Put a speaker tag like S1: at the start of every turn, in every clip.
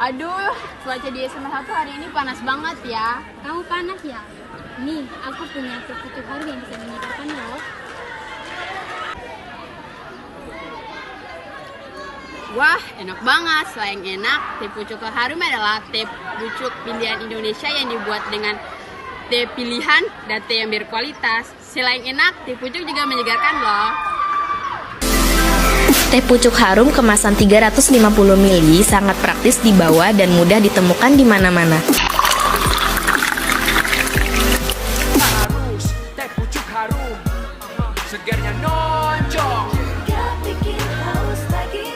S1: Aduh, cuaca di SMA 1 hari ini panas banget ya.
S2: Kamu panas ya? Nih, aku punya teh pucuk harum yang bisa menyegarkan loh.
S1: Wah, enak banget. Selain enak, teh pucuk harum adalah teh pucuk pilihan Indonesia yang dibuat dengan teh pilihan dan teh yang berkualitas. Selain enak, teh pucuk juga menyegarkan loh.
S3: Teh pucuk harum kemasan 350 ml sangat praktis dibawa dan mudah ditemukan di mana-mana.
S4: Harus teh pucuk harum, segarnya nonjok,
S5: Gak bikin haus lagi.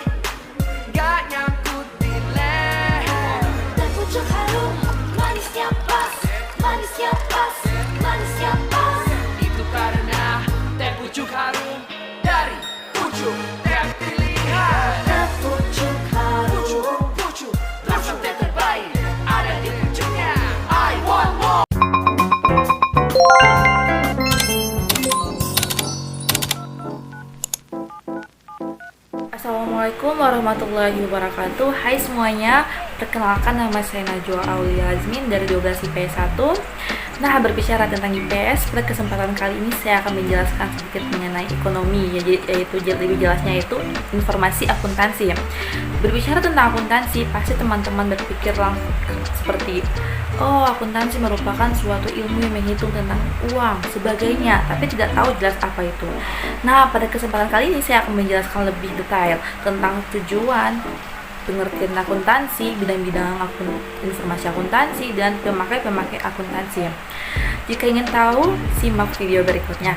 S4: gak nyangkut di leher.
S5: Teh pucuk harum, manisnya pas, manisnya pas, manisnya pas.
S4: Itu karena teh pucuk harum dari pucuk teh pilihan.
S5: Teh pucuk harum.
S4: Pucuk, rasa teh terbaik ada di pucuknya. I want more.
S6: Assalamualaikum warahmatullahi wabarakatuh. Hai semuanya, perkenalkan nama saya Najwa Aulia Azmin dari 12 IPS 1. Nah, berbicara tentang IPS, pada kesempatan kali ini saya akan menjelaskan sedikit mengenai ekonomi, yaitu lebih jelasnya itu informasi akuntansi. Berbicara tentang akuntansi, pasti teman-teman berpikir langsung seperti, oh, akuntansi merupakan suatu ilmu yang menghitung tentang uang, sebagainya, tapi tidak tahu jelas apa itu. Nah, pada kesempatan kali ini saya akan menjelaskan lebih detail tentang tujuan, pengertian akuntansi, bidang-bidang informasi akuntansi, dan pemakai-pemakai akuntansi. Jika ingin tahu, simak video berikutnya.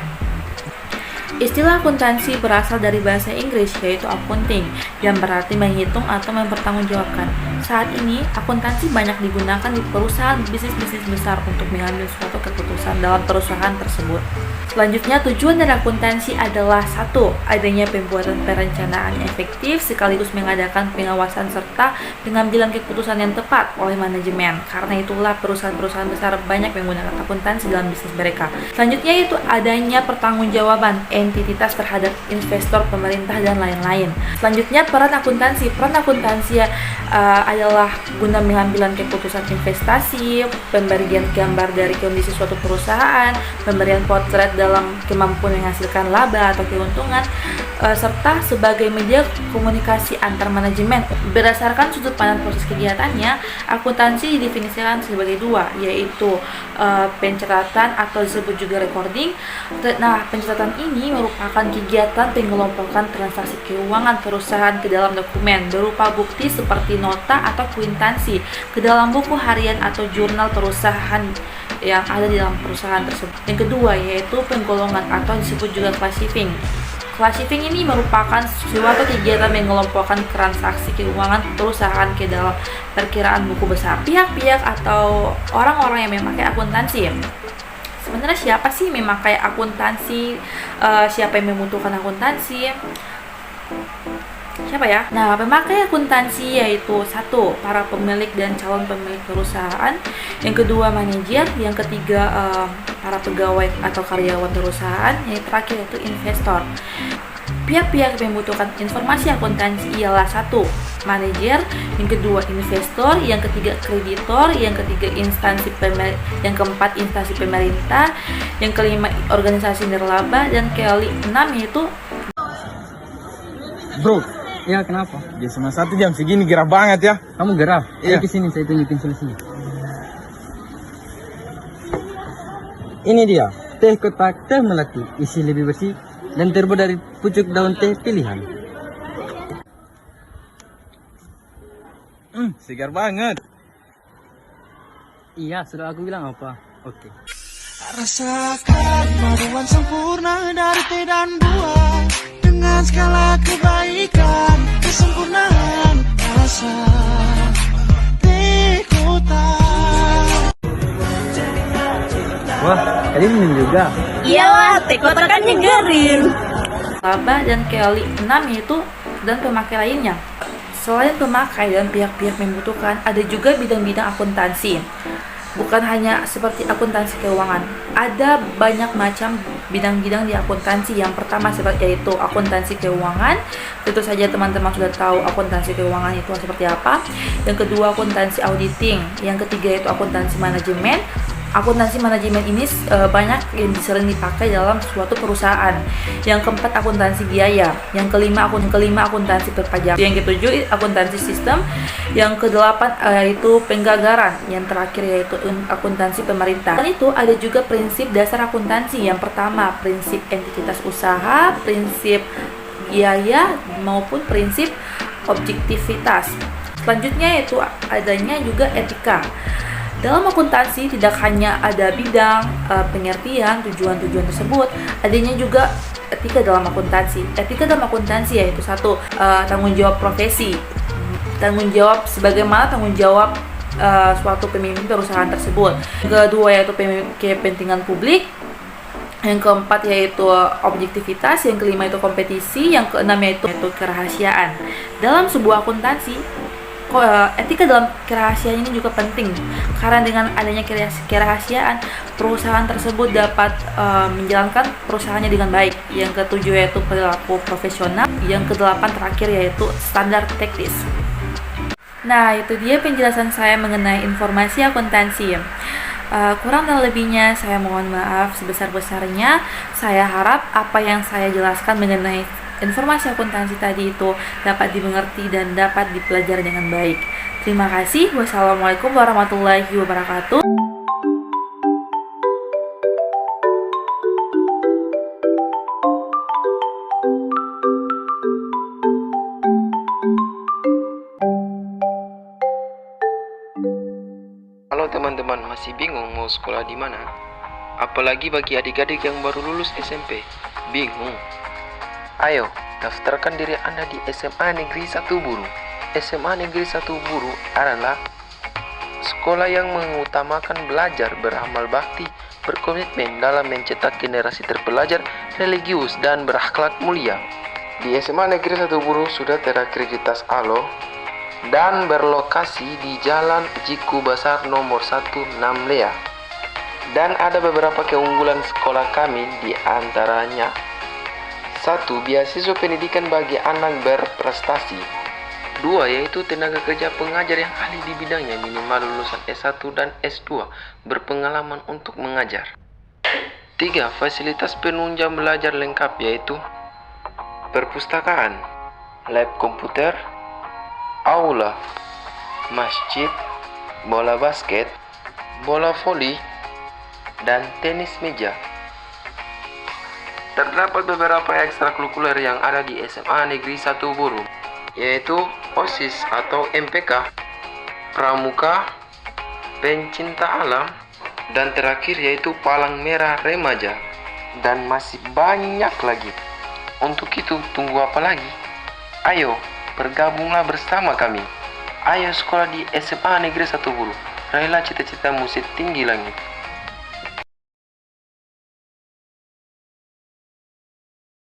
S6: Istilah akuntansi berasal dari bahasa Inggris yaitu accounting yang berarti menghitung atau mempertanggungjawabkan. Saat ini, akuntansi banyak digunakan di perusahaan bisnis-bisnis besar untuk mengambil suatu keputusan dalam perusahaan tersebut. Selanjutnya, tujuan dari akuntansi adalah satu, adanya pembuatan perencanaan yang efektif sekaligus mengadakan pengawasan serta pengambilan keputusan yang tepat oleh manajemen. Karena itulah perusahaan-perusahaan besar banyak menggunakan akuntansi dalam bisnis mereka. Selanjutnya yaitu adanya pertanggungjawaban entitas terhadap investor, pemerintah, dan lain-lain. Selanjutnya peran akuntansi. Peran akuntansi adalah guna mengambil keputusan investasi, pemberian gambar dari kondisi suatu perusahaan, pemberian potret dalam kemampuan menghasilkan laba atau keuntungan, serta sebagai media komunikasi antar manajemen. Berdasarkan sudut pandang proses kegiatannya, akuntansi didefinisikan sebagai dua, yaitu pencatatan atau disebut juga recording. Nah, pencatatan ini merupakan kegiatan pengelompokan transaksi keuangan perusahaan ke dalam dokumen berupa bukti seperti nota atau kwitansi ke dalam buku harian atau jurnal perusahaan yang ada di dalam perusahaan tersebut. Yang kedua yaitu penggolongan atau disebut juga classifying. Classifying ini merupakan suatu kegiatan mengelompokkan transaksi keuangan perusahaan ke dalam perkiraan buku besar. Pihak-pihak atau orang-orang yang memakai akuntansi. Sebenarnya siapa sih memakai akuntansi? Siapa yang membutuhkan akuntansi? Siapa ya? Nah, pemakai akuntansi yaitu satu, para pemilik dan calon pemilik perusahaan. Yang kedua, manajer. Yang ketiga, para pegawai atau karyawan perusahaan. Yang terakhir yaitu investor. Pihak-pihak yang membutuhkan informasi akuntansi ialah satu, manajer. Yang kedua, investor. Yang ketiga, kreditor. Yang ketiga, yang keempat, instansi pemerintah. Yang kelima, organisasi nirlaba. Dan keenam yaitu
S7: Bro, ya kenapa? Di SMA 1 jam segini gerah banget ya.
S8: Kamu gerah?
S7: Iya.
S8: Kesini saya tunjukin solusinya.
S7: Ini dia, teh kotak teh melati, isi lebih bersih dan terbuat dari pucuk daun teh pilihan. Segar banget.
S8: Iya, sudah aku bilang apa? Oke.
S9: Rasakan paduan sempurna dari teh dan buah dengan segala kebaikan, kesempurnaan rasa teh kotak.
S8: Wah, tadi minum juga.
S3: Iyalah, teh kotak kan nyegerin.
S6: laba dan keenam yaitu dan pemakai lainnya. Selain pemakai dan pihak-pihak membutuhkan, ada juga bidang-bidang akuntansi. Bukan hanya seperti akuntansi keuangan, ada banyak macam bidang-bidang di akuntansi. Yang pertama yaitu akuntansi keuangan. Tentu saja teman-teman sudah tahu akuntansi keuangan itu seperti apa. Yang kedua akuntansi auditing. Yang ketiga itu akuntansi manajemen. Akuntansi manajemen ini banyak yang sering dipakai dalam suatu perusahaan. Yang keempat akuntansi biaya. Yang kelima akuntansi perpajakan. Yang ketujuh akuntansi sistem. Yang kedelapan yaitu penganggaran. Yang terakhir yaitu akuntansi pemerintah. Dan itu ada juga prinsip dasar akuntansi. Yang pertama prinsip entitas usaha, prinsip biaya maupun prinsip objektivitas. Selanjutnya yaitu adanya juga etika. Dalam akuntansi tidak hanya ada bidang, pengertian, tujuan-tujuan tersebut, adanya juga etika dalam akuntansi. Etika dalam akuntansi yaitu satu, tanggung jawab profesi. Tanggung jawab sebagaimana tanggung jawab suatu pemimpin perusahaan tersebut. Yang kedua yaitu kepentingan publik. Yang keempat yaitu objektivitas. Yang kelima itu kompetisi. Yang keenam yaitu kerahasiaan. Dalam sebuah akuntansi, etika dalam kerahasiaan ini juga penting, karena dengan adanya kerahasiaan perusahaan tersebut dapat menjalankan perusahaannya dengan baik. Yang ketujuh yaitu perilaku profesional. Yang kedelapan terakhir yaitu standar teknis. Nah, itu dia penjelasan saya mengenai informasi akuntansi. Kurang dan lebihnya saya mohon maaf sebesar-besarnya. Saya harap apa yang saya jelaskan mengenai informasi akuntansi tadi itu dapat dimengerti dan dapat dipelajari dengan baik. Terima kasih. Wassalamualaikum warahmatullahi wabarakatuh.
S10: Halo teman-teman, masih bingung mau sekolah di mana? Apalagi bagi adik-adik yang baru lulus SMP. Bingung? Ayo, daftarkan diri Anda di SMA Negeri 1 Buru. SMA Negeri 1 Buru adalah sekolah yang mengutamakan belajar, beramal bakti, berkomitmen dalam mencetak generasi terpelajar, religius, dan berakhlak mulia. Di SMA Negeri 1 Buru sudah terakreditas ALO dan berlokasi di Jalan Jiku Basar nomor 16 Lea. Dan ada beberapa keunggulan sekolah kami, di antaranya: 1. Beasiswa pendidikan bagi anak berprestasi. 2. Yaitu tenaga kerja pengajar yang ahli di bidangnya, minimal lulusan S1 dan S2, berpengalaman untuk mengajar. 3. Fasilitas penunjang belajar lengkap, yaitu perpustakaan, lab komputer, aula, masjid, bola basket, bola voli, dan tenis meja. Terdapat beberapa ekstrakurikuler yang ada di SMA Negeri 1 Buru, yaitu OSIS atau MPK, Pramuka, Pencinta Alam, dan terakhir yaitu Palang Merah Remaja. Dan masih banyak lagi. Untuk itu, tunggu apa lagi? Ayo, bergabunglah bersama kami. Ayo sekolah di SMA Negeri 1 Buru. Raihlah cita-citamu setinggi langit.